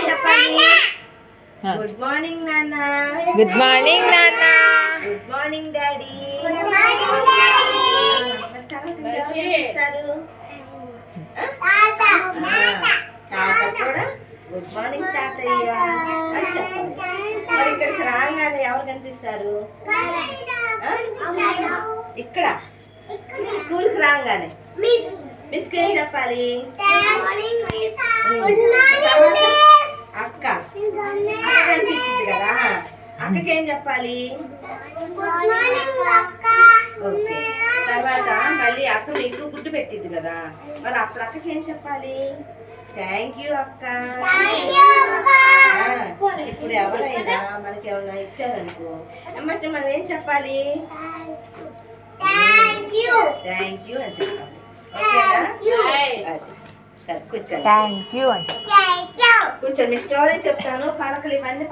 చెప్పాలి. Good morning నాన్న. Good morning నాన్న. Good morning daddy. తాత కూడా గుడ్ మార్నింగ్ తాతయ్య అని చెప్పాలి. మరి ఇక్కడికి రాగానే ఎవరు కనిపిస్తారు? ఇక్కడ స్కూల్కి రాగానే మిస్ ఏం చెప్పాలి? అక్క కనిపించింది కదా, అక్కకి ఏం చెప్పాలి? ఓకే. తర్వాత మళ్ళీ అక్క మీకు గుడ్డు పెట్టింది కదా, మరి అప్పుడు అక్కకి ఏం చెప్పాలి? థ్యాంక్ యూ అక్క. ఇప్పుడు ఎవరైనా మనకి ఏమన్నా ఇచ్చారనుకో ఏమంటే మనం ఏం చెప్పాలి? థ్యాంక్ యూ అని చెప్పాలి. ఓకేనా? సరే కూర్చోండి. థ్యాంక్ యూ అని కూర్చోండి. మీ స్టోరీ చెప్తాను. పలకలు ఇవన్నీ